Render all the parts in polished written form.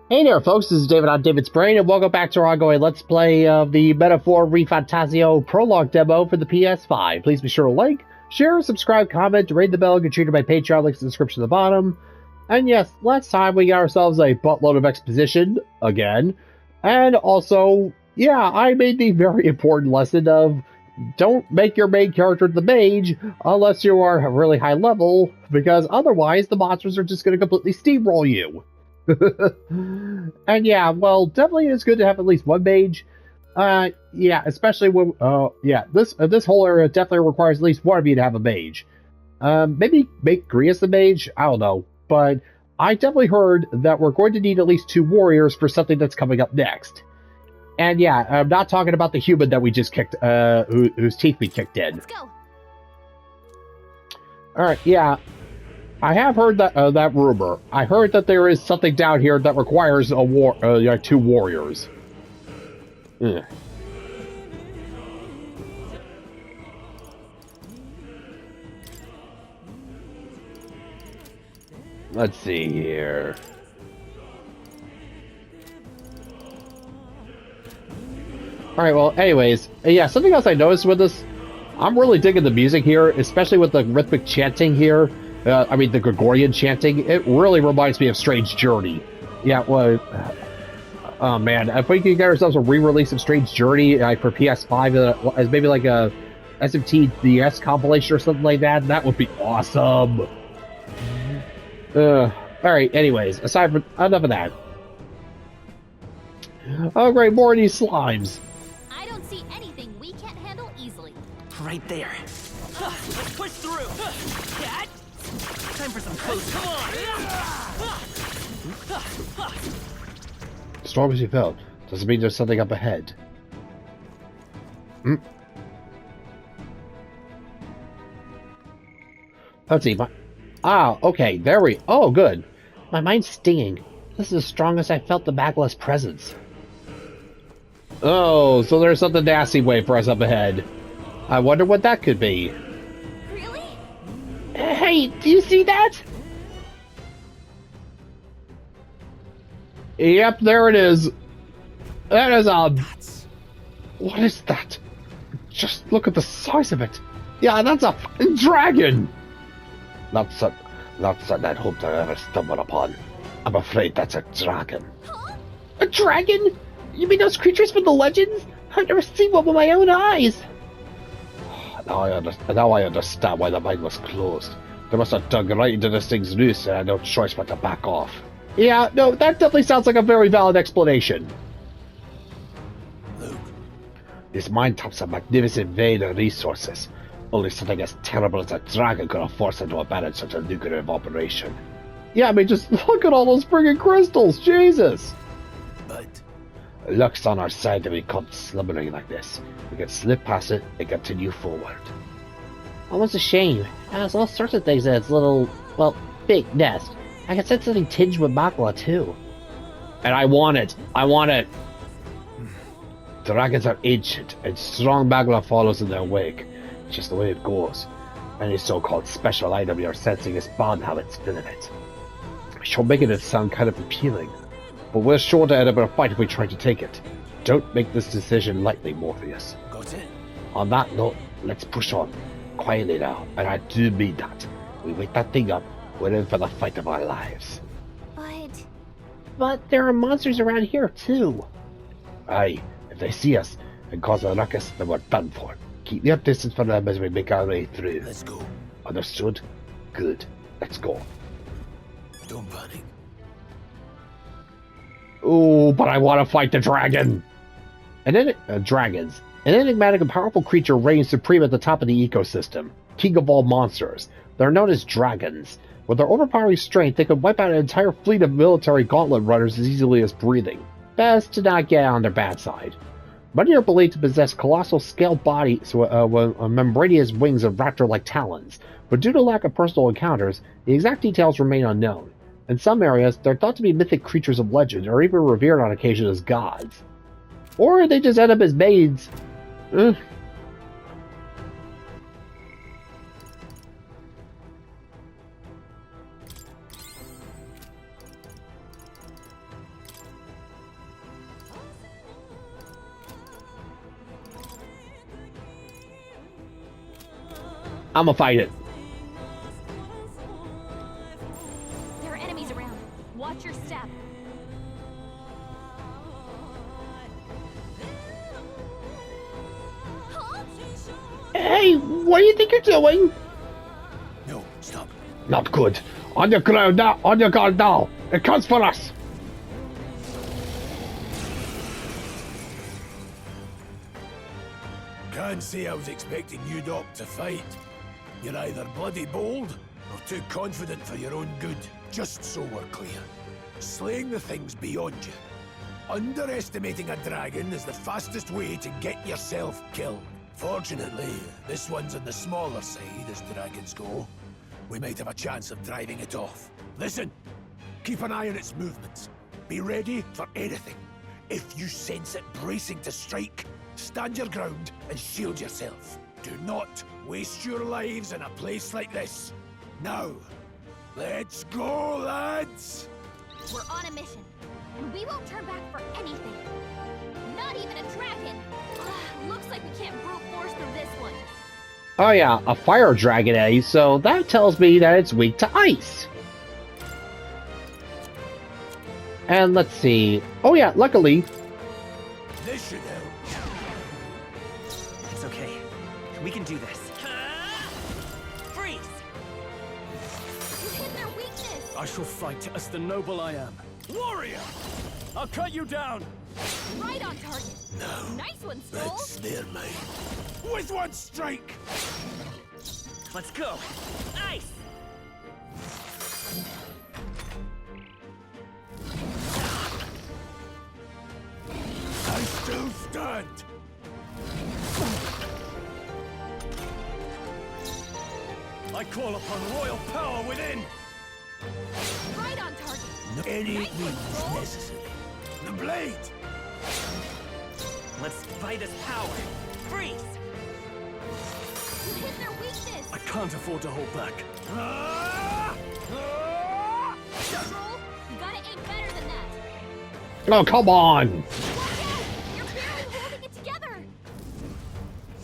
Hey there, folks. This is David on David's Brain, and welcome back to our ongoing Let's Play of the Metaphor ReFantazio Prologue demo for the PS5. Please be sure to like, share, subscribe, comment, ring the bell, and get treated by Patreon. Links in the description at the bottom. And yes, last time we got ourselves a buttload of exposition, again. And also, yeah, I made the very important lesson of don't make your main character the mage unless you are a really high level, because otherwise the monsters are just going to completely steamroll you. And yeah, well, definitely it's good to have at least one mage. Yeah, especially when, this whole area definitely requires at least one of you to have a mage. Maybe make Grius the mage? I don't know. But I definitely heard that we're going to need at least 2 warriors for something that's coming up next. And yeah, I'm not talking about the human that we just kicked, whose teeth we kicked in. Let's go. Alright, yeah. I have heard that rumor. I heard that there is something down here that requires 2 warriors. Ugh. Let's see here. Alright, well, anyways, yeah, something else I noticed with this, I'm really digging the music here, especially with the rhythmic chanting here. The Gregorian chanting, it really reminds me of Strange Journey. Yeah, well, oh man, if we could get ourselves a re-release of Strange Journey for PS5 as maybe like a SMT DS compilation or something like that, that would be awesome. Alright, anyways, aside from, enough of that. Oh great, more of these slimes. I don't see anything we can't handle easily. Right there. Let's push through. Time for some close. Come on. Storm as you felt. Doesn't mean there's something up ahead. Let's see. Okay. There we. Oh, good. My mind's stinging. This is as strong as I felt the backless presence. Oh, so there's something nasty waiting for us up ahead. I wonder what that could be. Really? Hey, do you see that? Yep, there it is. That is a... What is that? Just look at the size of it. Yeah, that's a fucking dragon. Not something I'd hoped I'd ever stumble upon. I'm afraid that's a dragon. Huh? A dragon? You mean those creatures from the legends? I've never seen one with my own eyes. Now I understand why the mine was closed. They must have dug right into this thing's noose and I had no choice but to back off. Yeah, no, that definitely sounds like a very valid explanation. Luke. This mine taps a magnificent vein of resources. Only something as terrible as a dragon could have forced them to abandon such a lucrative operation. Yeah, I mean, just look at all those friggin' crystals, Jesus! But... Luck's on our side that we caught slumbering like this. We can slip past it and continue forward. Almost a shame. There's all sorts of things in its little, well, big nest. I can sense something tinged with Makla too. And I want it. I want it. Dragons are ancient, and strong Magla follows in their wake. It's just the way it goes. Any so-called special item you're sensing is bound to have its fill in it. Sure, making it sound kind of appealing. But we're sure to end up in a fight if we try to take it. Don't make this decision lightly, Morpheus. Got it. On that note, let's push on. Quietly now, and I do mean that. We wake that thing up, we're in for the fight of our lives. But there are monsters around here, too. Aye, if they see us and cause a ruckus, then we're done for. Keep your distance from them as we make our way through. Let's go. Understood? Good. Let's go. Don't panic. Ooh, but I want to fight the dragon! Dragons. An enigmatic and powerful creature reigns supreme at the top of the ecosystem. King of all monsters. They're known as dragons. With their overpowering strength, they could wipe out an entire fleet of military gauntlet runners as easily as breathing. Best to not get on their bad side. Many are believed to possess colossal scaled bodies with membranous wings of raptor-like talons, but due to lack of personal encounters, the exact details remain unknown. In some areas, they're thought to be mythic creatures of legend, or even revered on occasion as gods. Or they just end up as maids. I'ma fight it. There are enemies around. Watch your step. Huh? Hey, what do you think you're doing? No, stop. Not good. On your ground now. On your guard now. It comes for us. Can't say I was expecting you, Doc, to fight. You're either bloody bold or too confident for your own good. Just so we're clear. Slaying the thing's beyond you. Underestimating a dragon is the fastest way to get yourself killed. Fortunately, this one's on the smaller side as dragons go. We might have a chance of driving it off. Listen, keep an eye on its movements. Be ready for anything. If you sense it bracing to strike, stand your ground and shield yourself. Do not waste your lives in a place like this. Now, let's go, lads! We're on a mission, and we won't turn back for anything. Not even a dragon. Ugh, looks like we can't brute force through this one. Oh yeah, a fire dragon, eh? So that tells me that it's weak to ice. And let's see. Oh yeah, luckily. This should help. It's okay. We can do this. Freeze! You hit their weakness. I shall fight as the noble I am. Warrior! I'll cut you down! Right on target. No. Nice one, Skull. Let's snare mine. With one strike! Let's go! Ice! I still stand! I call upon royal power within! Right on target. No, any Nice one, means Skull. necessary. The blade! Let's fight as power! Freeze! You hit their weakness. I can't afford to hold back. Ah! Ah! Troll, you gotta aim better than that. Oh, come on. Watch out! You're barely holding it together.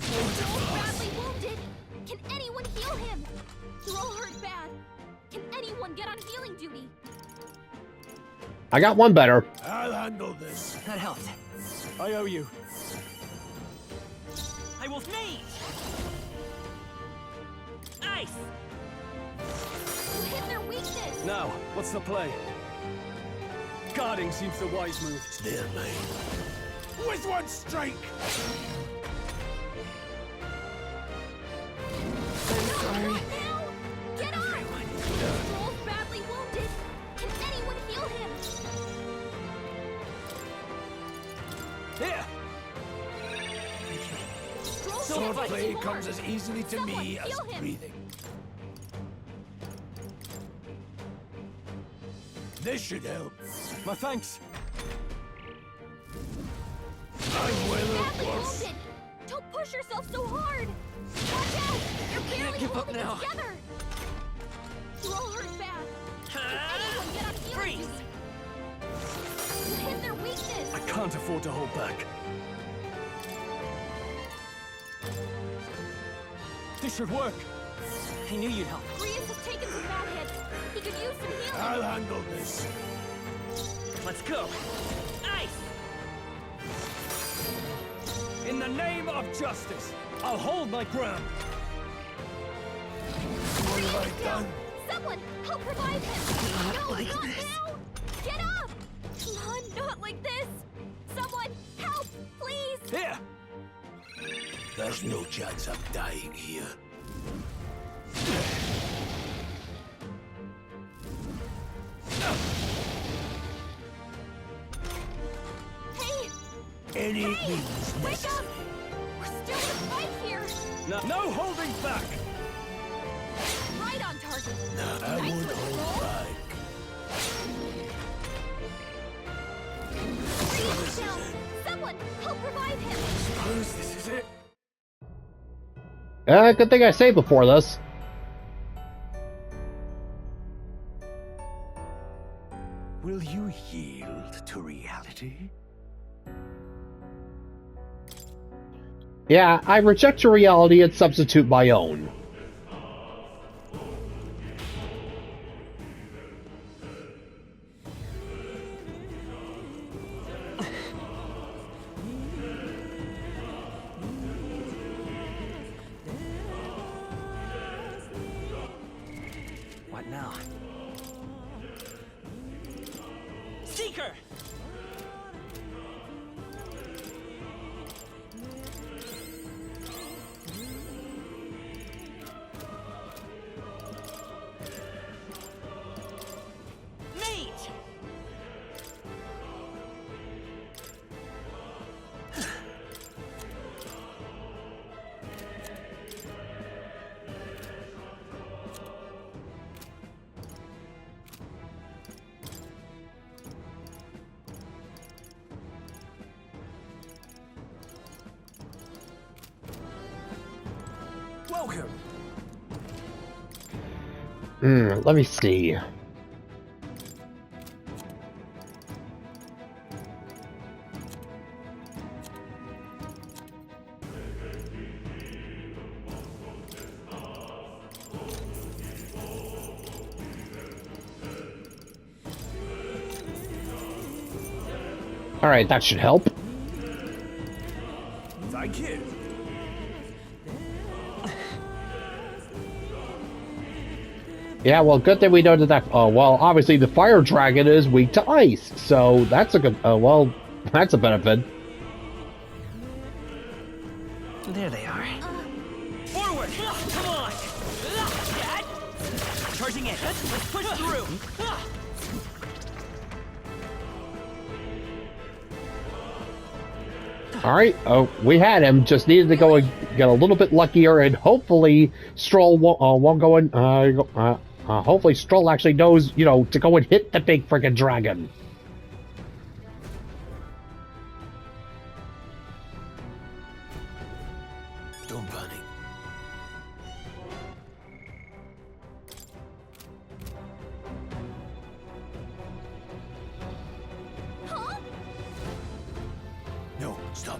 Troll's badly wounded. Can anyone heal him? They're all hurt bad. Can anyone get on healing duty? I got one better. I'll handle this. That helped. I owe you. I will mage! Ice! You hit their weakness. Now, what's the play? Guarding seems the wise move. Snare mine. With one strike! Sorry. Now! Get on! Troll's badly wounded. Can anyone heal him? Here! Troll's Swordplay fighting comes hard. as easily to Someone me as heal him. breathing. This should help. My thanks. I'm well Badly worse. wounded. Don't push yourself so hard. Watch out! You're barely give up holding now. it together. You're all hurt bad. Can anyone get on healing duty? You hit their weakness. I can't afford to hold back. This should work. I knew you'd help. Rias has taken some bad hits. He could use some healing. I'll handle this. Let's go. Ice! In the name of justice, I'll hold my ground. What have I done? Someone help revive him. No, not now. Get up. Not like this. Someone help, please. Here! There's no chance I'm dying here. Hey, Any means wake necessary. up. We're still in a fight here. No holding back! Right on target. No, I Nice won't one, hold Skull. back. Rias down. Someone help revive him. Suppose this is it. Good thing I saved before this. Will you yield to reality? Yeah, I reject your reality and substitute my own. now. Seeker! Mate! Welcome. Let me see. All right, that should help. Thank you. Yeah, well, good thing we know that. Oh, well, obviously the fire dragon is weak to ice, so that's a good. Well, that's a benefit. There they are. Forward! Come on! Dad! Charging in. Let's push through. All right. Oh, we had him. Just needed to go and get a little bit luckier, and hopefully Stroll won't go in. Hopefully Stroll actually knows, you know, to go and hit the big friggin' dragon. Don't panic. Huh? No, stop.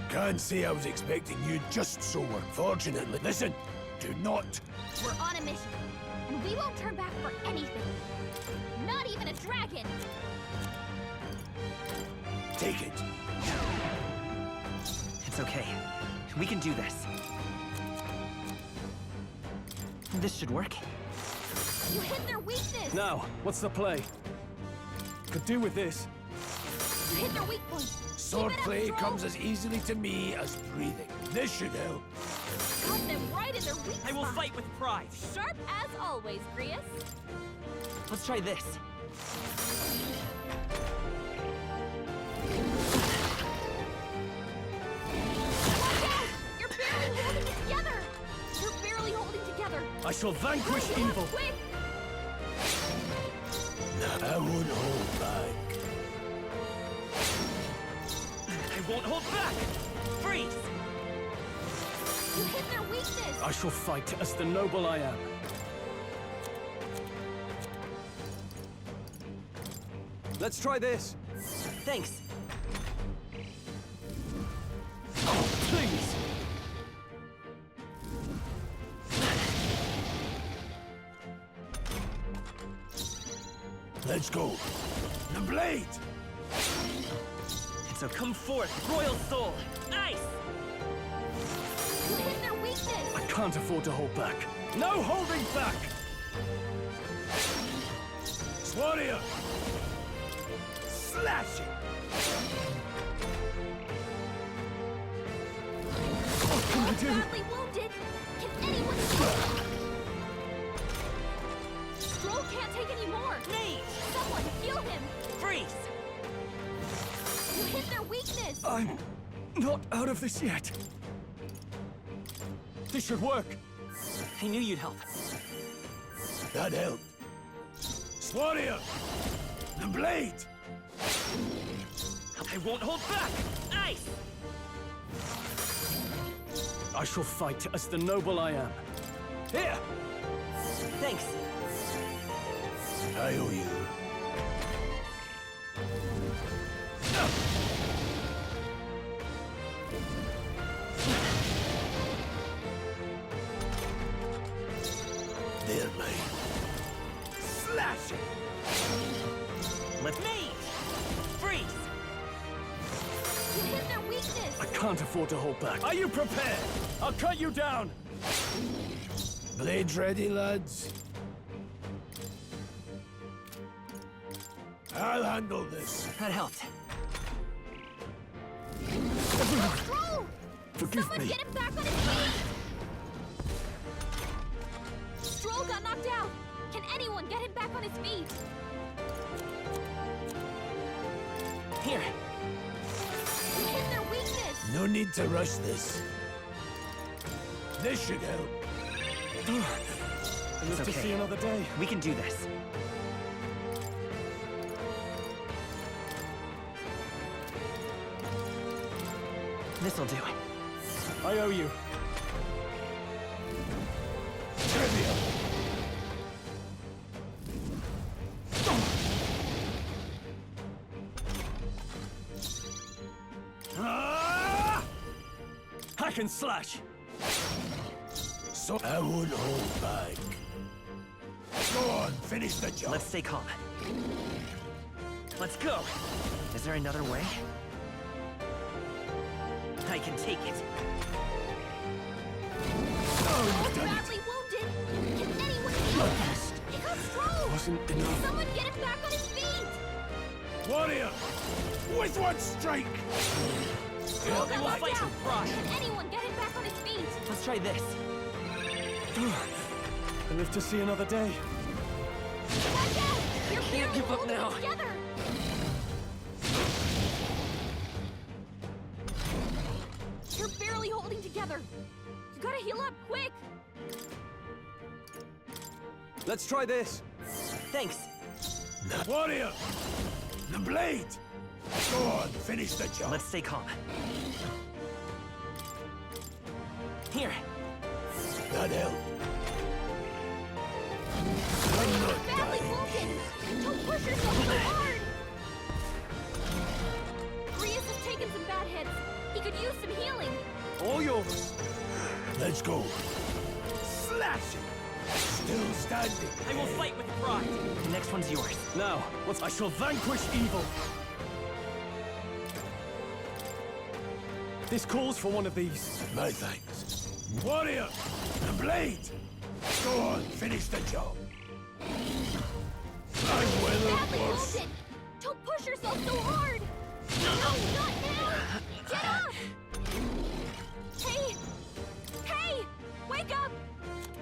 Can't say I was expecting you just so work. Fortunately, listen, do not. We're on a mission, and we won't turn back for anything. Not even a dragon. Take it. It's okay. We can do this. This should work. You hit their weakness. Now, what's the play? Could do with this. You hit their weak point. Swordplay Stroll. comes as easily to me as breathing. This should help. Got them right in their weak I will spot. fight with pride. Sharp as always, Grius. Let's try this. You're barely holding it together. You're barely holding together. I shall vanquish evil. Quick! I won't hold back. I won't hold back. Freeze! You hit their weakness. I shall fight as the noble I am. Let's try this. Thanks. Oh, please. Let's go. The blade! So come forth, royal soul. Ice! You hit their weakness. I can't afford to hold back. No holding back! Warrior! Slash it! What can I do? Badly wounded. Can anyone see? Stroll can't take any more. Me! Someone heal him. Freeze! You hit their weakness. I'm not out of this yet. This should work. I knew you'd help. That helped. Warrior! The blade! I won't hold back! Ice! I shall fight as the noble I am. Here! Thanks. I owe you. They're mine. Slash it! Let me! Freeze! You hit their weakness. I I can't afford to hold back. Are you prepared? I'll cut you down. Blades ready, lads? I'll handle this. That helped. Stroll! Forgive Someone me. get him back on his feet! Stroll got knocked out. Can anyone get him back on his feet? Here. You hit their weakness. No need to rush this. This should help. It's okay. To see another day. We can do this. This'll do. I owe you. Trivia. Hack and slash. So I won't hold back. Go on, finish the job. Let's stay calm. Let's go. Is there another way? I can take it. Oh, you've done it. Badly wounded. Can anyone heal him? He got Stroll. Wasn't enough. Someone get him back on his feet. Warrior, with one strike. Stroll got will knocked fight out. you, Brock. Can anyone get him back on his feet? Let's try this. I live to see another day. Watch out! You're Can't barely give up holding now. it together. You're barely holding together. You gotta heal up quick. Let's try this. Thanks. Warrior, the blade. Go on, finish the job. Let's stay calm. Here. That helped. I'm You're not badly dying. wounded. Don't push yourself so hard. Rias has taken some bad hits. He could use some healing. All yours. Let's go. Slash it. Still standing. I will fight with pride. The next one's yours. Now, I shall vanquish evil. This calls for one of these. My thanks. Warrior, the blade. Go on, finish the job. I'm well Badly worse. wounded. Don't push yourself so hard. No, not now. Get up. Hey. Hey. Wake up.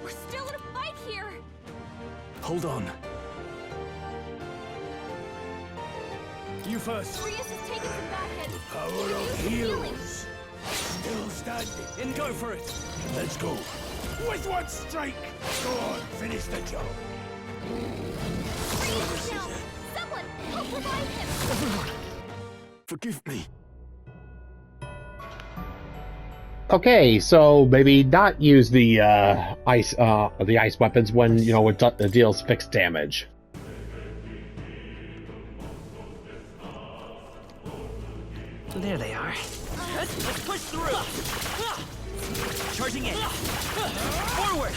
We're still in a fight here. Hold on. You first. Rias has taken some bad hits. Power He could of use some healing. heroes. Still standing. In go for it. Let's go. With one strike. Go on, finish the job. Rias is down. Someone help revive him. Forgive me. Okay, so maybe not use the ice weapons when it deals fixed damage. There they are. Let's push through. Charging in. Forward.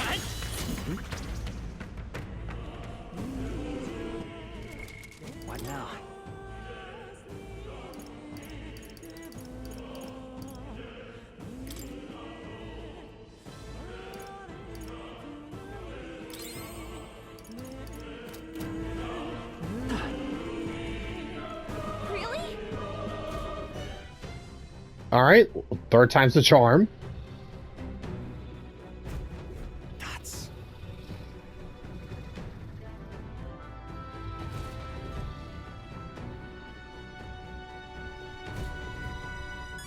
What now? Really? Alright, third time's the charm. Nuts.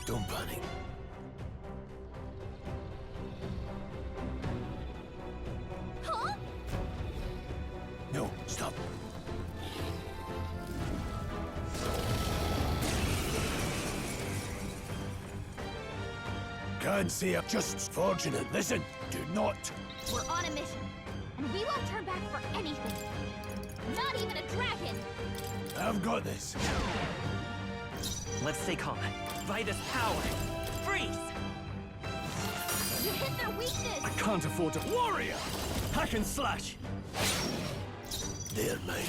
Don't panic. Huh? No, stop. Can't see it. Just fortunate. Listen, do not. We're on a mission, and we won't turn back for anything. Not even a dragon. I've got this. Let's stay calm. Vitus power. Freeze. You hit their weakness. I can't afford to. Warrior. Hack and slash. They're mine.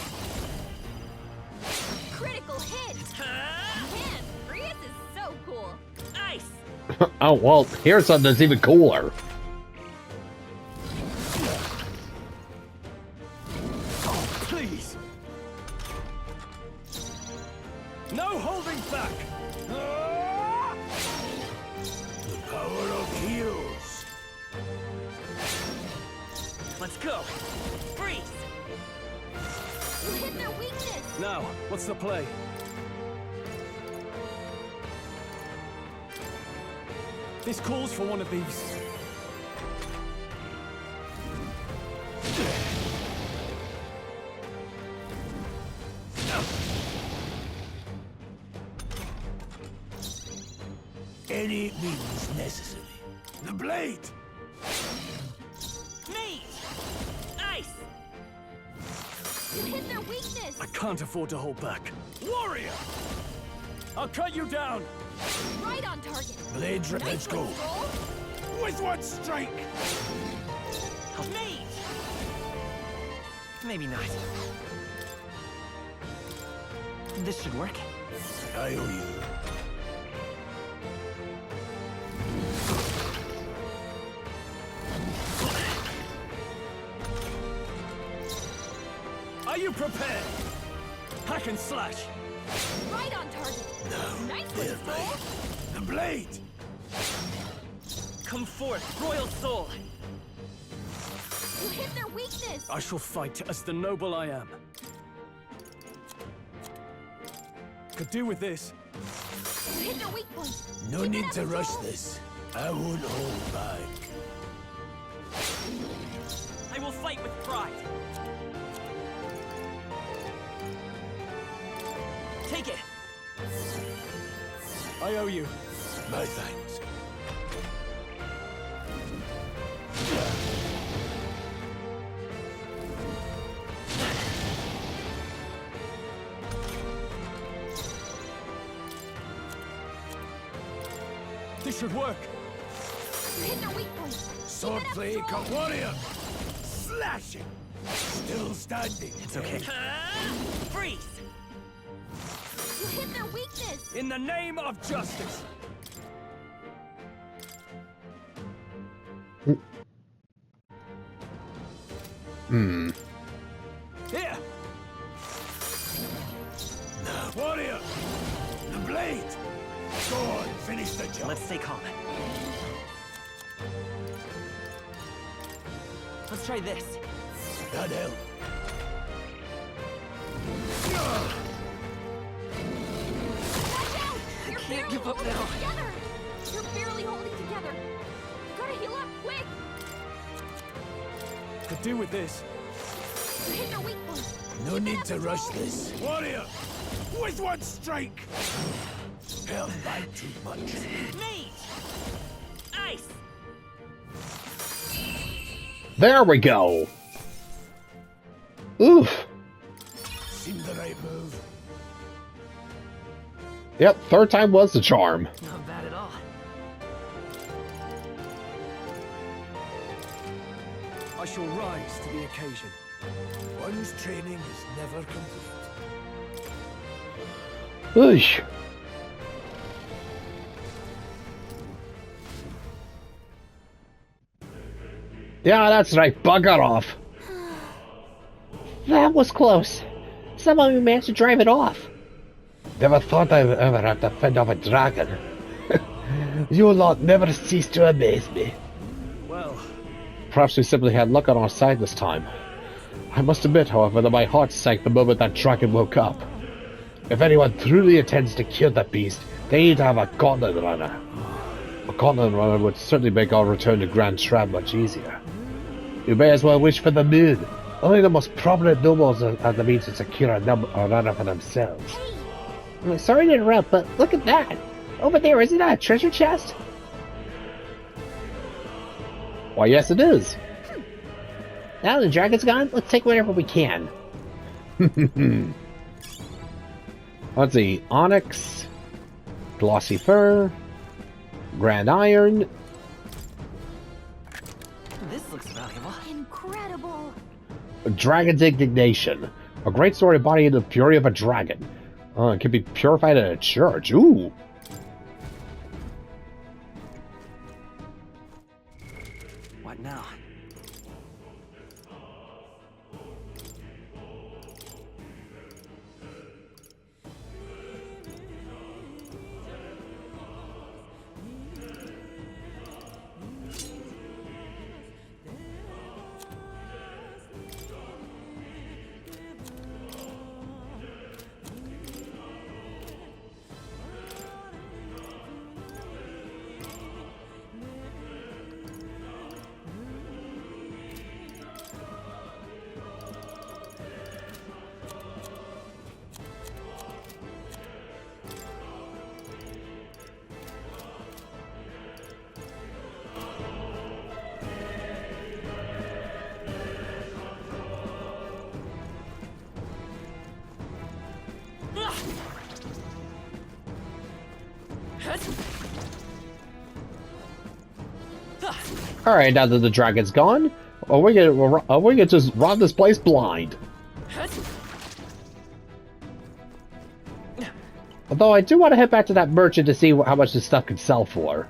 Critical hit. Man, Rias is so cool. Ice! Oh, well, here's something that's even cooler. Oh, please! No holding back! The power of heroes. Let's go! Freeze! You hit their weakness! Now, what's the play? This calls for one of these. Any means necessary. The blade! Me! Ice! You hit their weakness! I can't afford to hold back. Warrior! I'll cut you down! Right on target! Blade, let's go. Roll. With one strike! Me! Maybe not. This should work. I owe you. Are you prepared? Hack and slash! Right on target! No, Nice they're one, Soul! mine. The blade! Come forth, royal soul! You hit their weakness! I shall fight as the noble I am. Could do with this. You hit their weak point! No Keep it need up, to rush Soul. this. I won't hold back. I will fight with pride. Take it. I owe you. My thanks. This should work. You hit their weak point! Sword Keep it up, play, Soul. cut warrior! Slashing! Still standing. It's okay. Freeze! You hit their weakness! In the name of justice. Here. Now, warrior! The blade! Go on, finish the job. Let's stay calm. Let's try this. That helped. Watch out! You're can't barely give up holding now. together! You're barely holding together! You gotta heal up, quick! Could do with this. You hit their weak point! No Keep it need up, to rush Soul. this. Warrior! With one strike! Held back too much. Me! Ice! There we go. Oof. Seemed the right move. Yep, third time was the charm. Not bad at all. I shall rise to the occasion. One's training is never complete. Oosh. Yeah, that's right. Bugger off. That was close. Somehow we managed to drive it off. Never thought I would ever have to fend off a dragon. You lot never cease to amaze me. Well, Perhaps we simply had luck on our side this time. I must admit, however, that my heart sank the moment that dragon woke up. If anyone truly intends to kill that beast, they need to have a gauntlet runner. A gauntlet runner would certainly make our return to Grand Trap much easier. You may as well wish for the moon. Only the most prominent nobles have the means to secure a runner for themselves. I'm sorry to interrupt, but look at that! Over there, isn't that a treasure chest? Why, yes it is. Now the dragon's gone, let's take whatever we can. Let's see, onyx, glossy fur, grand iron. this looks valuable. Incredible! Dragon's indignation. A great sword embodying the fury of a dragon. It can be purified in a church. Ooh. What now? Alright, now that the dragon's gone, we're gonna just rob this place blind. Although I do want to head back to that merchant to see how much this stuff can sell for.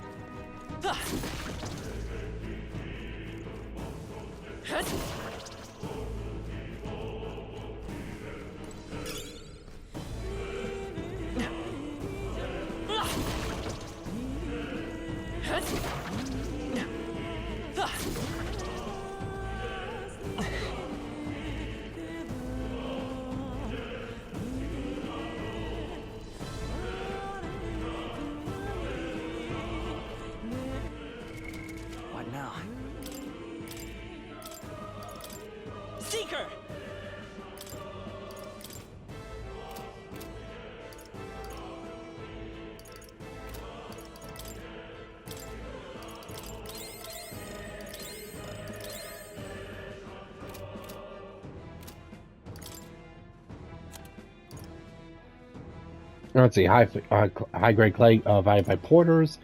Let's see, high-grade clay valued by porters.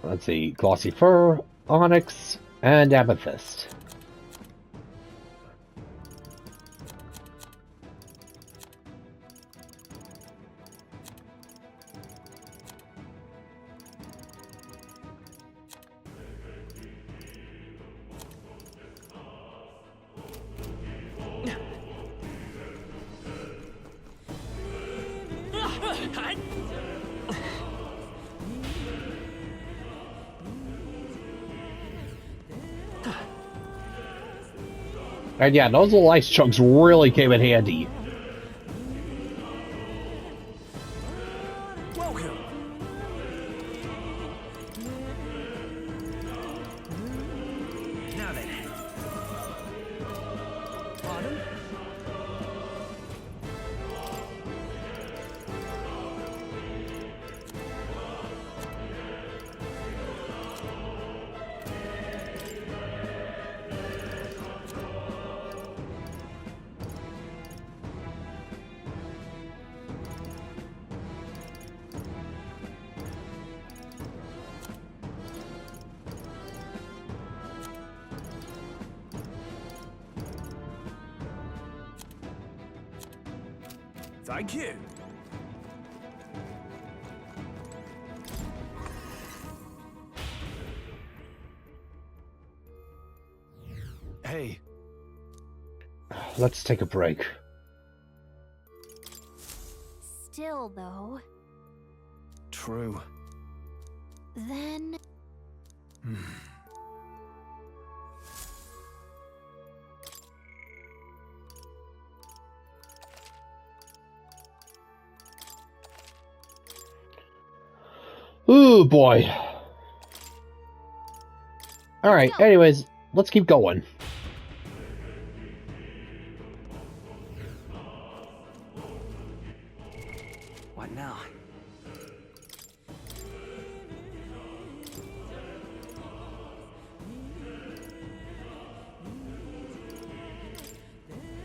Let's see, glossy fur, onyx, and amethyst. And yeah, those little ice chunks really came in handy. Welcome. Now then. Bottom. Thank you. Hey. Let's take a break. Still, though. True. Then... Ooh, boy. Alright, anyways, let's keep going. What now?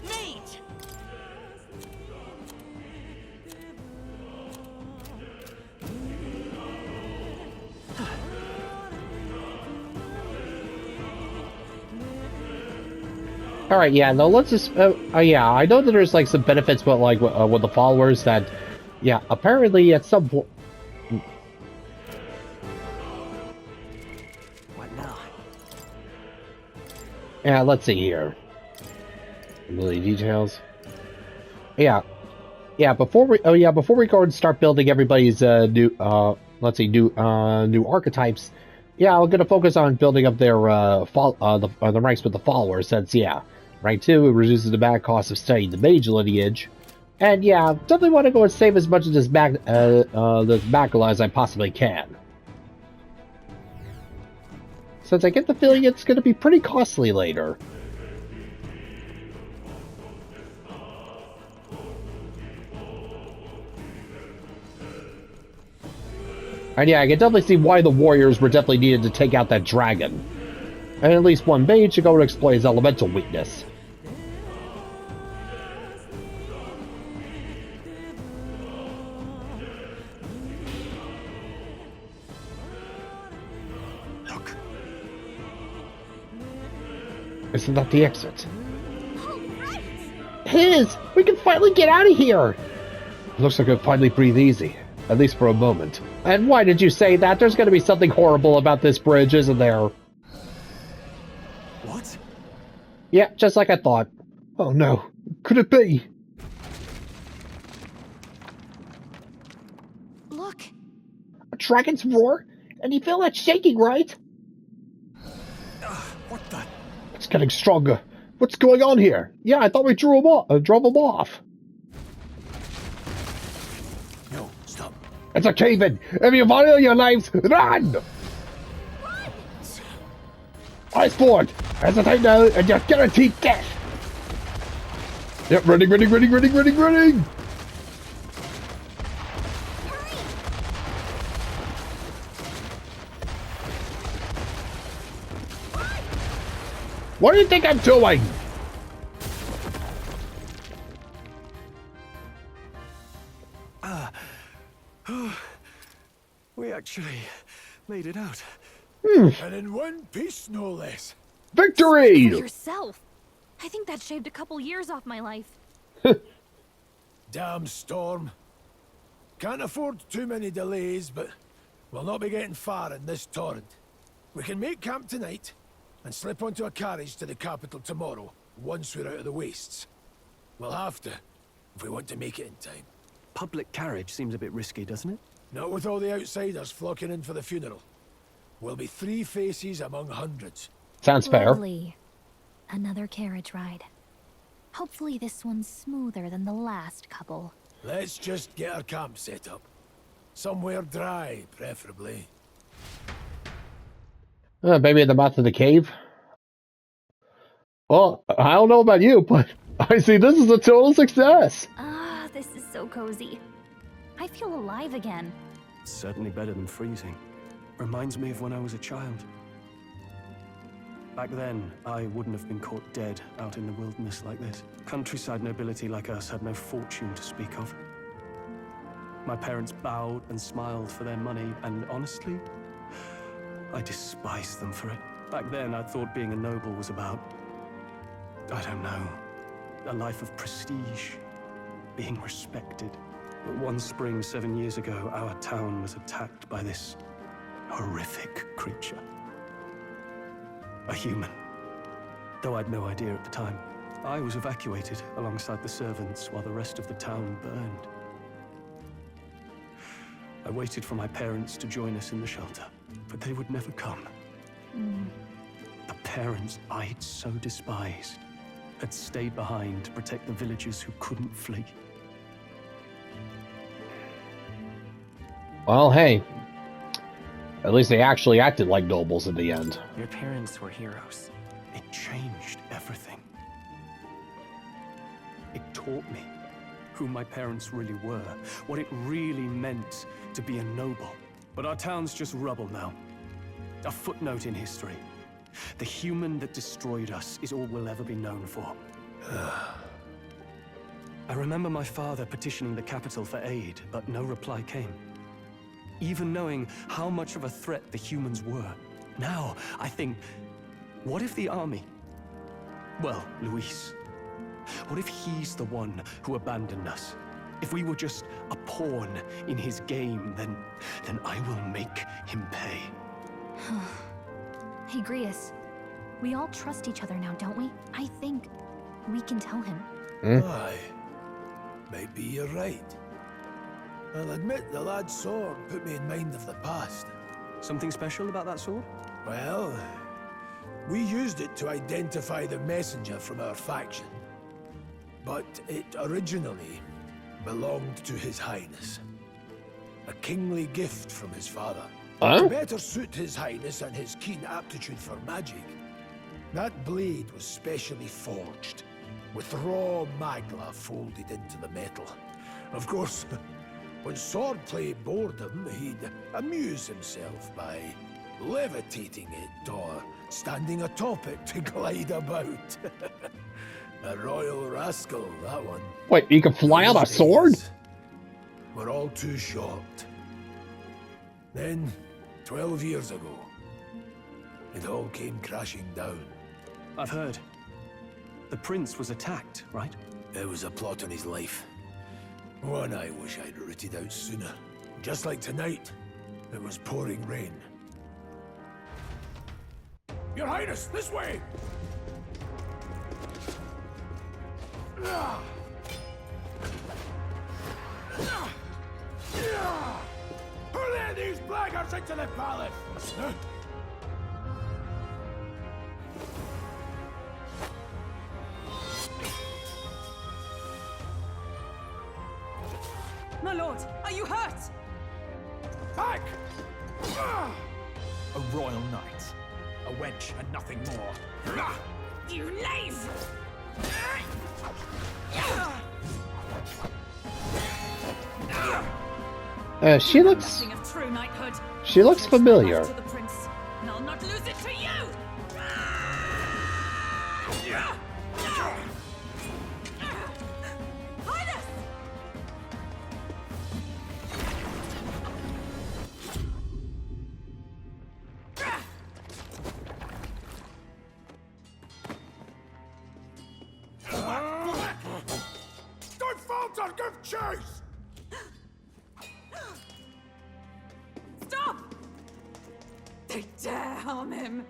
Mate! Alright, yeah, no, let's just, yeah, I know that there's, like, some benefits, but, like, with the followers that, yeah, apparently at some point... What now? Yeah, let's see here. Really details. Yeah. Yeah, before we go and start building everybody's new new archetypes, yeah, I'm gonna focus on building up their the ranks with the followers, since yeah, rank 2 it reduces the bad cost of studying the mage lineage. And yeah, definitely want to go and save as much of this macula as I possibly can. Since I get the feeling it's gonna be pretty costly later. And yeah, I can definitely see why the warriors were definitely needed to take out that dragon. And at least one mage should go and exploit his elemental weakness. Look. Isn't that the exit? Oh, right. It is! We can finally get out of here! Looks like I can finally breathe easy. At least for a moment. And why did you say that? There's gonna be something horrible about this bridge, isn't there? What? Yeah, just like I thought. Oh no. Could it be? Look. A dragon's roar? And you feel that shaking, right? What the? It's getting stronger. What's going on here? Yeah, I thought we drove him off. No, stop. It's a cave-in! If you follow your lives, run! Iceborne! Hesitate now, and you're guaranteed death! Yep, running! What do you think I'm doing? We actually made it out. And in one piece, no less. Victory! For yourself. I think that shaved a couple years off my life. Damn storm. Can't afford too many delays, but we'll not be getting far in this torrent. We can make camp tonight and slip onto a carriage to the capital tomorrow, once we're out of the wastes. We'll have to, if we want to make it in time. Public carriage seems a bit risky, doesn't it? Not with all the outsiders flocking in for the funeral. We'll be 3 faces among hundreds. Sounds fair. Lovely. Another carriage ride. Hopefully this one's smoother than the last couple. Let's just get our camp set up. Somewhere dry, preferably. Maybe at the mouth of the cave? Well, I don't know about you, but I see this is a total success! Ah, this is so cozy. I feel alive again. It's certainly better than freezing. Reminds me of when I was a child. Back then, I wouldn't have been caught dead out in the wilderness like this. Countryside nobility like us had no fortune to speak of. My parents bowed and smiled for their money, and honestly, I despised them for it. Back then, I thought being a noble was about, I don't know, a life of prestige, being respected. But one spring 7 years ago, our town was attacked by this horrific creature. A human. Though I'd no idea at the time. I was evacuated alongside the servants while the rest of the town burned. I waited for my parents to join us in the shelter, but they would never come. The parents I'd so despised had stayed behind to protect the villagers who couldn't flee. Well, hey. At least they actually acted like nobles in the end. Your parents were heroes. It changed everything. It taught me who my parents really were, what it really meant to be a noble. But our town's just rubble now. A footnote in history. The human that destroyed us is all we'll ever be known for. I remember my father petitioning the capital for aid, but no reply came. Even knowing how much of a threat the humans were. Now, I think, what if the army? Well, Luis. What if he's the one who abandoned us? If we were just a pawn in his game, then I will make him pay. Hey, Grius. We all trust each other now, don't we? I think we can tell him. Aye. Maybe you're right. I'll admit the lad's sword put me in mind of the past. Something special about that sword? Well, we used it to identify the messenger from our faction. But it originally belonged to His Highness. A kingly gift from his father. Huh? To better suit His Highness and his keen aptitude for magic, that blade was specially forged, with raw magla folded into the metal. Of course, when swordplay bored him, he'd amuse himself by levitating it or standing atop it to glide about. A royal rascal, that one. Wait, you can fly on a sword? We're all too shocked. Then, 12 years ago, it all came crashing down. I've heard. The prince was attacked, right? It was a plot on his life. One I wish I'd rooted out sooner. Just like tonight, it was pouring rain. Your Highness, this way! Hurry these blackguards into the palace! My lord, are you hurt? Back! A royal knight. A wench and nothing more. You knave! She looks Nothing of true knighthood. familiar. To the prince, and I'll not lose it to you! Highness! Don't falter, give chase! Stop! They dare harm him.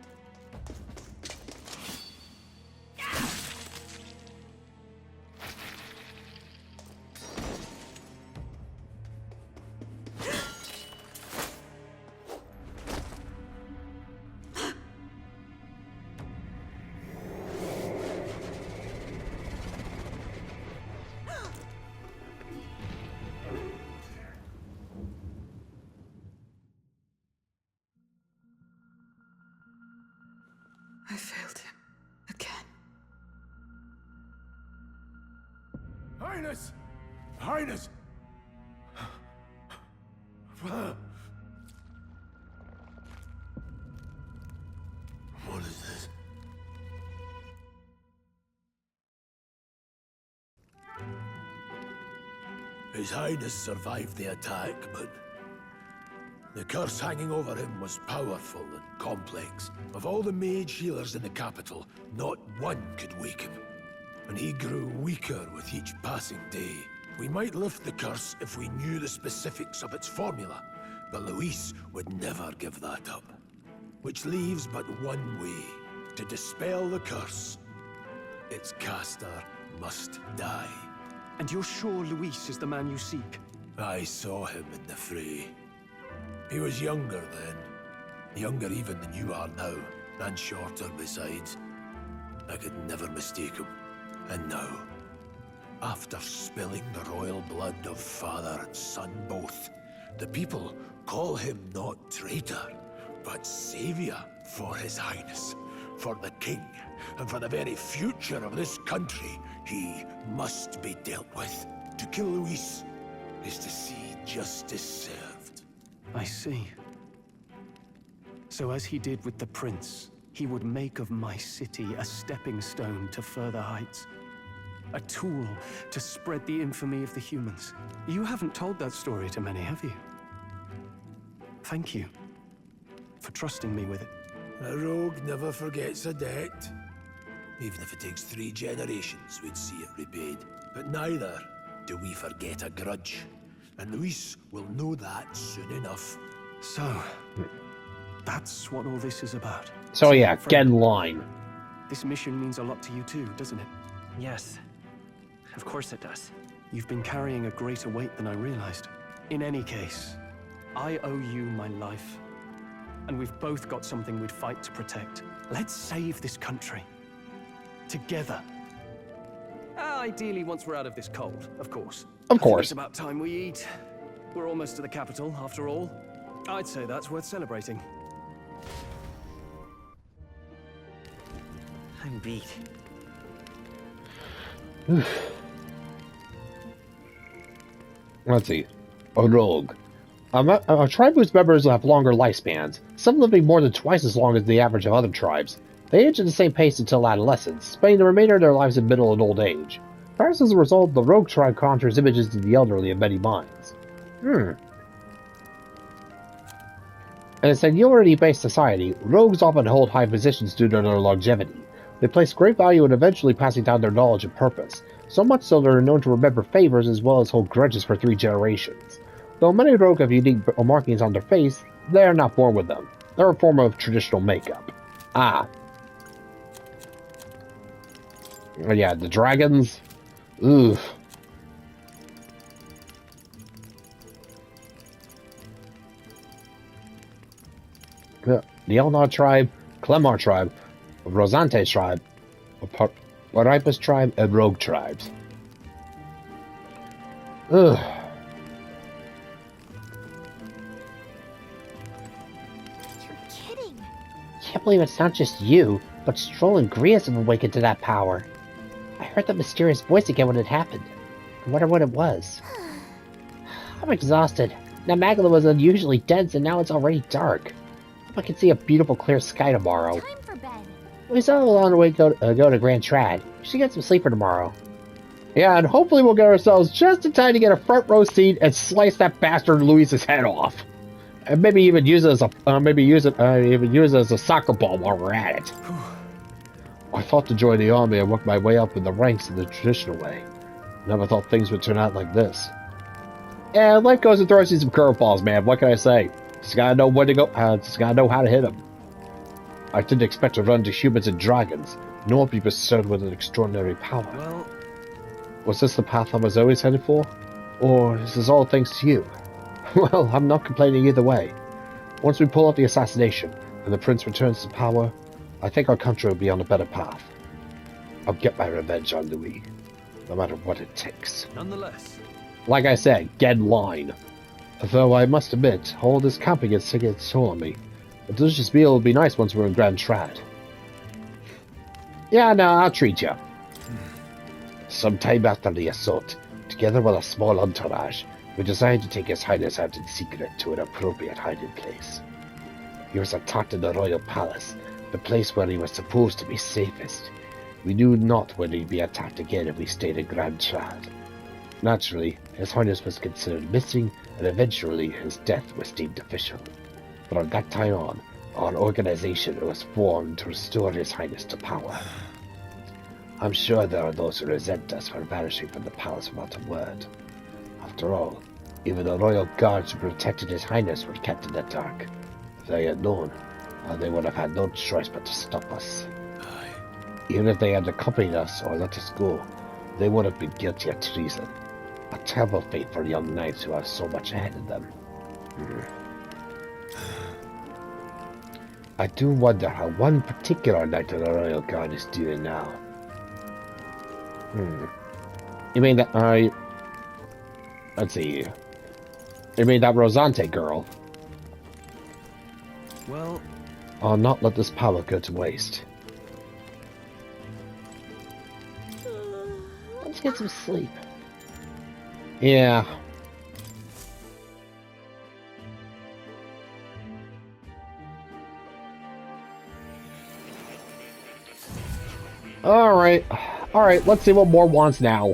I failed him again. Highness! Highness! What is this? His Highness survived the attack, but the curse hanging over him was powerful and complex. Of all the mage healers in the capital, not one could wake him. And he grew weaker with each passing day. We might lift the curse if we knew the specifics of its formula, but Luis would never give that up. Which leaves but one way to dispel the curse. Its caster must die. And you're sure Luis is the man you seek? I saw him in the fray. He was younger then. Younger even than you are now, and shorter besides. I could never mistake him. And now, after spilling the royal blood of father and son both, the people call him not traitor, but savior for His Highness, for the king, and for the very future of this country. He must be dealt with. To kill Luis is to see justice served. I see. So as he did with the prince, he would make of my city a stepping stone to further heights. A tool to spread the infamy of the humans. You haven't told that story to many, have you? Thank you for trusting me with it. A rogue never forgets a debt. Even if it takes 3 generations, we'd see it repaid. But neither do we forget a grudge. And Luis will know that soon enough. So, that's what all this is about. So yeah, get in line. This mission means a lot to you too, doesn't it? Yes. Of course it does. You've been carrying a greater weight than I realized. In any case, I owe you my life. And we've both got something we'd fight to protect. Let's save this country. Together. Ideally, once we're out of this cold, of course. Of course. It's about time we eat. We're almost to the capital, after all. I'd say that's worth celebrating. I'm beat. Let's see. A rogue. A tribe whose members have longer lifespans, some living more than twice as long as the average of other tribes. They age at the same pace until adolescence, spending the remainder of their lives in middle and old age. Perhaps as a result, the rogue tribe conjures images to the elderly in many minds. In a seniority-based society, rogues often hold high positions due to their longevity. They place great value in eventually passing down their knowledge and purpose, so much so they're known to remember favors as well as hold grudges for 3 generations. Though many rogue have unique markings on their face, they are not born with them. They're a form of traditional makeup. Yeah, the dragons. Oof. The Elnar tribe, Clemar tribe, Rosante tribe, Paripus tribe, and rogue tribes. Ugh. You're kidding. Can't believe it's not just you, but Stroll and Grias have awakened to that power. I heard that mysterious voice again when it happened. I wonder what it was. I'm exhausted. Now Magdala was unusually dense and now it's already dark. Hope I can see a beautiful clear sky tomorrow. Time for bed. We still on our way to go to Grand Trad. We should get some sleep for tomorrow. Yeah, and hopefully we'll get ourselves just in time to get a front row seat and slice that bastard Luis's head off. And maybe even use it as a soccer ball while we're at it. I thought to join the army and work my way up in the ranks in the traditional way. Never thought things would turn out like this. Yeah, life goes and throws you some curveballs, man. What can I say? Just gotta know when to go. Just gotta know how to hit them. I didn't expect to run to humans and dragons, nor be bestowed with an extraordinary power. Well, was this the path I was always headed for? Or is this all thanks to you? Well, I'm not complaining either way. Once we pull off the assassination, and the prince returns to power, I think our country will be on a better path. I'll get my revenge on Louis, no matter what it takes. nonetheless. Like I said, get in line. Though I must admit, all this camping is taking its toll on me. A delicious meal will be nice once we're in Grand Trad. Yeah, no, I'll treat you. Sometime after the assault, together with a small entourage, we decided to take His Highness out in secret to an appropriate hiding place. He was attacked in the royal palace, the place where he was supposed to be safest. We knew not when he'd be attacked again if we stayed in Grand Trad. Naturally, His Highness was considered missing, and eventually his death was deemed official. But from that time on, our organization was formed to restore His Highness to power. I'm sure there are those who resent us for vanishing from the palace without a word. After all, even the royal guards who protected His Highness were kept in the dark. If they had known, they would have had no choice but to stop us. Even if they had accompanied us or let us go, they would have been guilty of treason. A terrible fate for young knights who have so much ahead of them. I do wonder how one particular knight of the royal guard is doing now. You mean that let's see. You mean that Rosante girl? Well, I'll not let this power go to waste. Let's get some sleep. Yeah. Alright. Alright, let's see what more wants now.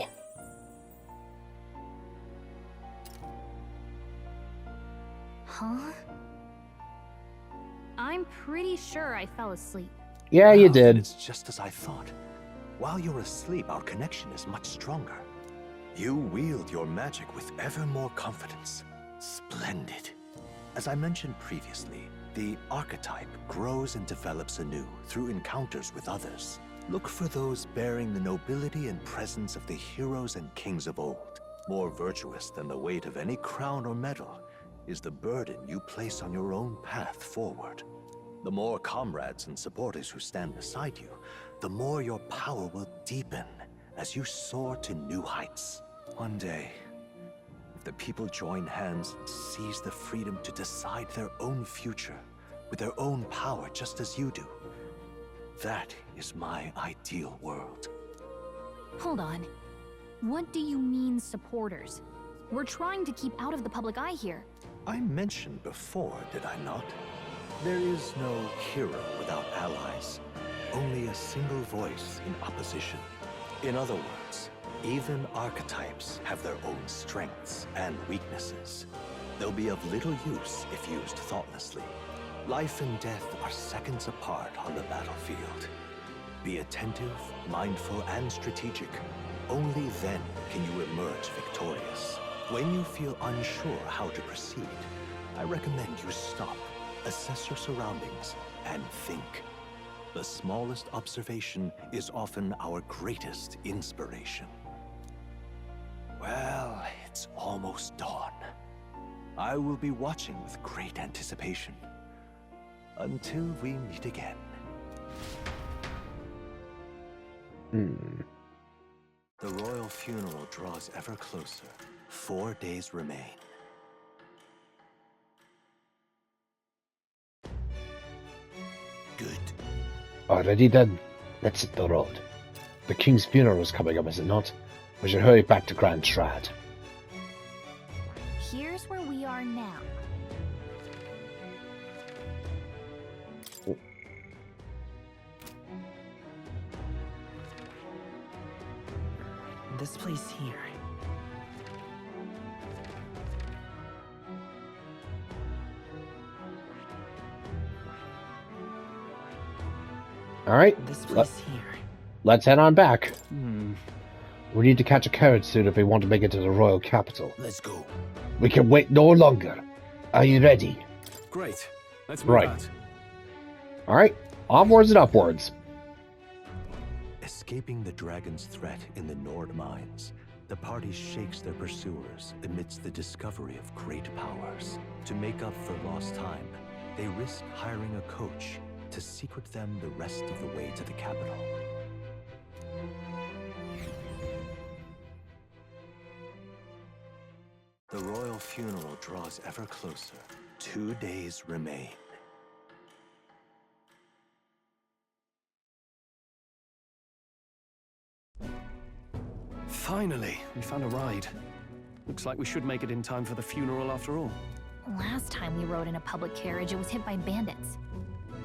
Huh? I'm pretty sure I fell asleep. Yeah, you Well, then did. It's just as I thought. While you're asleep, our connection is much stronger. You wield your magic with ever more confidence. Splendid. As I mentioned previously, the archetype grows and develops anew through encounters with others. Look for those bearing the nobility and presence of the heroes and kings of old. More virtuous than the weight of any crown or medal is the burden you place on your own path forward. The more comrades and supporters who stand beside you, the more your power will deepen as you soar to new heights. One day, if the people join hands and seize the freedom to decide their own future with their own power just as you do, that is my ideal world. Hold on. What do you mean, supporters? We're trying to keep out of the public eye here. I mentioned before, did I not? There is no hero without allies. Only a single voice in opposition. In other words, even archetypes have their own strengths and weaknesses. They'll be of little use if used thoughtlessly. Life and death are seconds apart on the battlefield. Be attentive, mindful, and strategic. Only then can you emerge victorious. When you feel unsure how to proceed, I recommend you stop, assess your surroundings, and think. The smallest observation is often our greatest inspiration. Well, it's almost dawn. I will be watching with great anticipation. Until we meet again. The royal funeral draws ever closer. 4 days remain. Good. Already then, let's hit the road. The king's funeral is coming up, is it not? We should hurry back to Grand Strahd. Here's where we are now. This place here. Alright, This place here. let's head on back. We need to catch a carriage soon if we want to make it to the royal capital. Let's go. We can wait no longer. Are you ready? Great. Let's move Right. out. Alright, onwards and upwards. Escaping the dragon's threat in the Nord mines, the party shakes their pursuers amidst the discovery of great powers. To make up for lost time, they risk hiring a coach to secret them the rest of the way to the capital. The royal funeral draws ever closer. 2 days remain. Finally, we found a ride. Looks like we should make it in time for the funeral after all. Last time we rode in a public carriage, it was hit by bandits.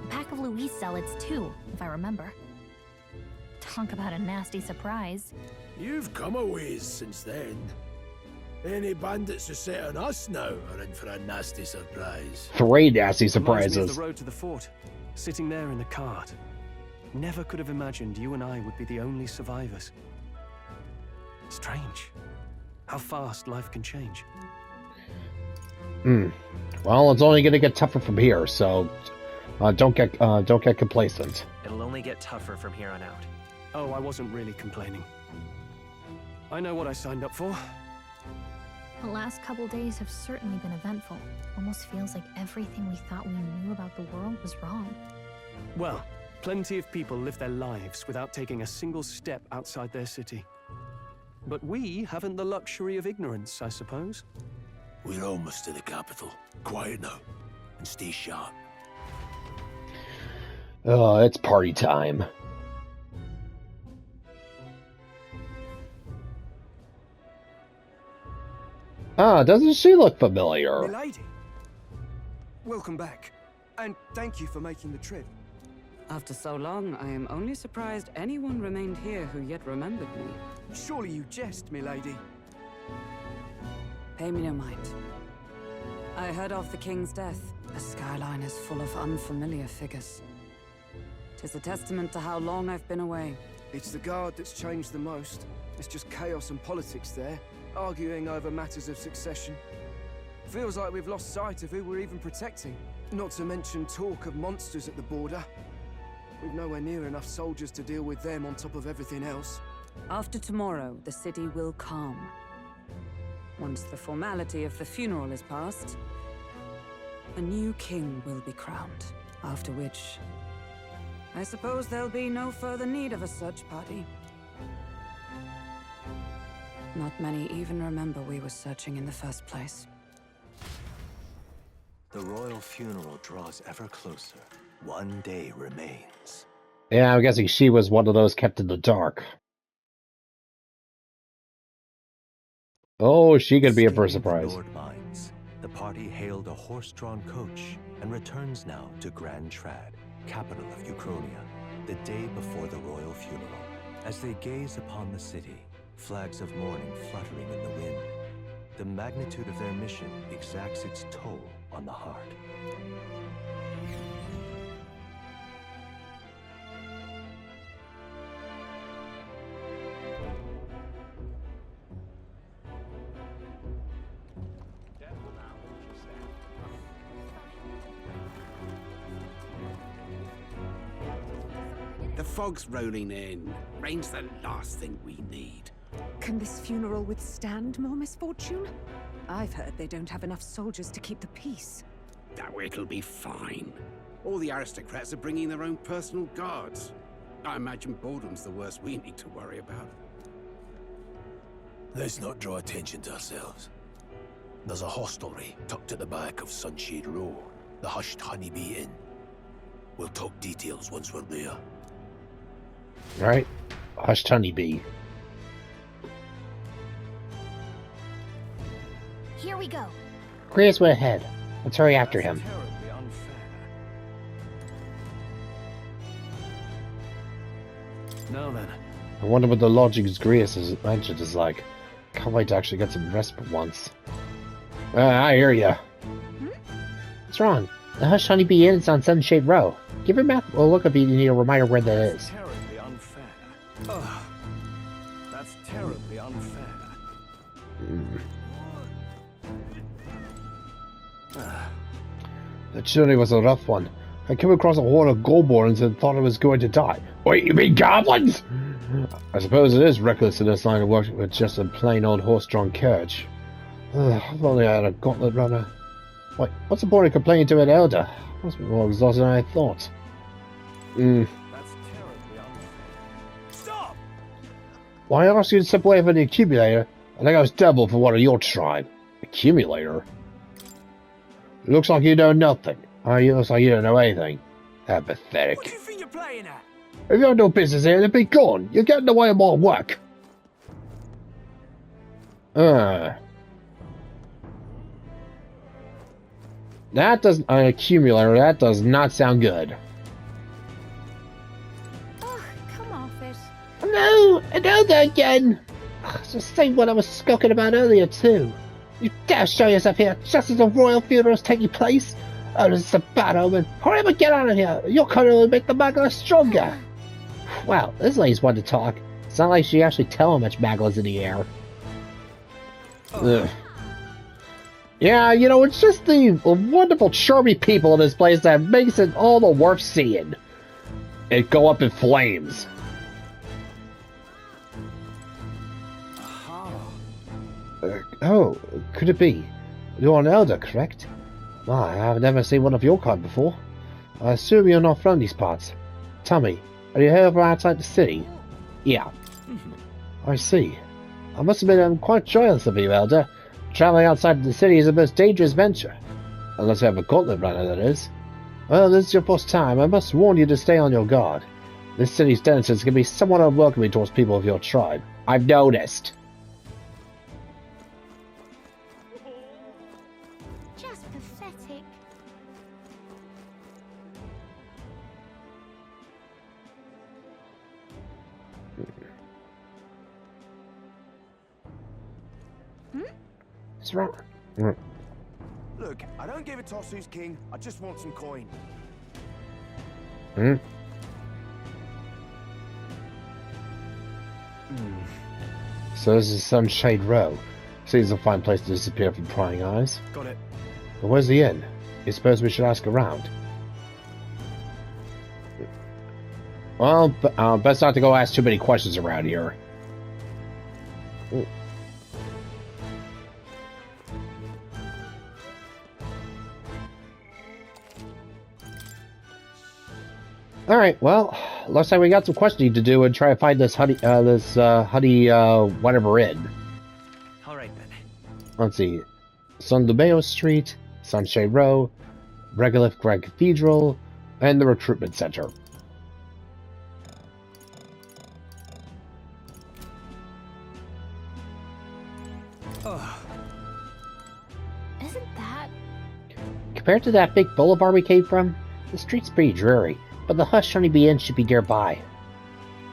A pack of Louis zealots, too, if I remember. Talk about a nasty surprise. You've come a ways since then. Any bandits who set on us now are in for a nasty surprise. 3 nasty Reminds me of surprises. the road to the fort, sitting there in the cart. Never could have imagined you and I would be the only survivors. Strange. How fast life can change. Well, it's only going to get tougher from here, so don't get complacent. It'll only get tougher from here on out. Oh, I wasn't really complaining. I know what I signed up for. The last couple days have certainly been eventful. Almost feels like everything we thought we knew about the world was wrong. Well, plenty of people live their lives without taking a single step outside their city. But we haven't the luxury of ignorance, I suppose. We're almost to the capital. Quiet now, and stay sharp. Oh, it's party time. Ah, doesn't she look familiar? Milady, welcome back, and thank you for making the trip. After so long, I am only surprised anyone remained here who yet remembered me. Surely you jest, milady. Pay me no mind. I heard of the king's death. The skyline is full of unfamiliar figures. 'Tis a testament to how long I've been away. It's the guard that's changed the most. It's just chaos and politics there, arguing over matters of succession. Feels like we've lost sight of who we're even protecting. Not to mention talk of monsters at the border. We've nowhere near enough soldiers to deal with them on top of everything else. After tomorrow, the city will calm. Once the formality of the funeral is past, a new king will be crowned. After which, I suppose there'll be no further need of a search party. Not many even remember we were searching in the first place. The royal funeral draws ever closer. One day remains. Yeah, I'm guessing she was one of those kept in the dark. Oh, she could be a first surprise. Mines, the party hailed a horse-drawn coach and returns now to Grand Trad, capital of Uchronia, the day before the royal funeral. As they gaze upon the city, flags of mourning fluttering in the wind, the magnitude of their mission exacts its toll on the heart. The fog's rolling in. Rain's the last thing we need. Can this funeral withstand more misfortune? I've heard they don't have enough soldiers to keep the peace. Oh, it'll be fine. All the aristocrats are bringing their own personal guards. I imagine boredom's the worst we need to worry about. Let's not draw attention to ourselves. There's a hostelry tucked at the back of Sunshade Row, the Hushed Honeybee Inn. We'll talk details once we're there. Right? Hushed Honeybee. Here we go. Gria's way ahead. Let's hurry after him. Terribly unfair. Now then. I wonder what the lodgings Grias has mentioned is like. Can't wait to actually get some respite once. I hear ya. What's wrong? The Hushed Honeybee Inn is on Sunshade Row. Give your map a look if you need a reminder where that is. Terribly unfair. Ugh. That's terribly unfair. That journey was a rough one. I came across a horde of goblins and thought I was going to die. Wait, you mean goblins? I suppose it is reckless in this line of work with just a plain old horse-drawn carriage. If only I had a gauntlet runner. Wait, what's the point of complaining to an elder? I must be more exhausted than I thought. That's terribly unfair. Stop! Why ask you to step away from the accumulator? I think I was double for one of your tribe. Accumulator? It looks like you know nothing. It looks like you don't know anything. How pathetic. What do you think you're playing at? If you have no business here, then be gone. You're getting in the way of my work. That doesn't... An accumulator, that does not sound good. Oh, come off it. No! Another again! It's the same one I was skulking about earlier, too. You dare show yourself here just as the royal funeral is taking place? Oh, this is a bad omen. Hurry up and get out of here. Your color will make the magma stronger. Wow, this lady's one to talk. It's not like she actually tell how much magma's in the air. Ugh. Yeah, you know, it's just the wonderful, charming people in this place that makes it all the worth seeing. It go up in flames. Oh, could it be? You're an elder, correct? Why, I've never seen one of your kind before. I assume you're not from these parts. Tell me, are you here over outside the city? Yeah. I see. I must admit I'm quite jealous of you, elder. Traveling outside the city is a most dangerous venture. Unless you have a gauntlet runner, that is. Well, this is your first time. I must warn you to stay on your guard. This city's denizens can be somewhat unwelcoming towards people of your tribe. I've noticed. Just pathetic. What's wrong? Look, I don't give a toss who's king. I just want some coin. So this is Sunshade Row. Seems a fine place to disappear from prying eyes. Got it. But where's the inn? You suppose we should ask around? Well, best not to go ask too many questions around here. Alright, well, looks like we got some questioning to do and try to find this honey, whatever inn. Alright then. Let's see. San Dumeo Street, Sunshine Row, Regolith Grand Cathedral, and the Recruitment Center. Isn't that... Compared to that big boulevard we came from, the street's pretty dreary, but the Hush Honeybee Inn should be nearby.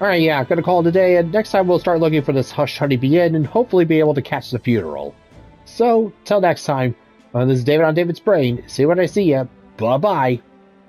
Alright, yeah, gonna call it a day, and next time we'll start looking for this Hush Honeybee Inn and hopefully be able to catch the funeral. So, till next time, this is David on David's Brain. See you when I see ya. Bye-bye.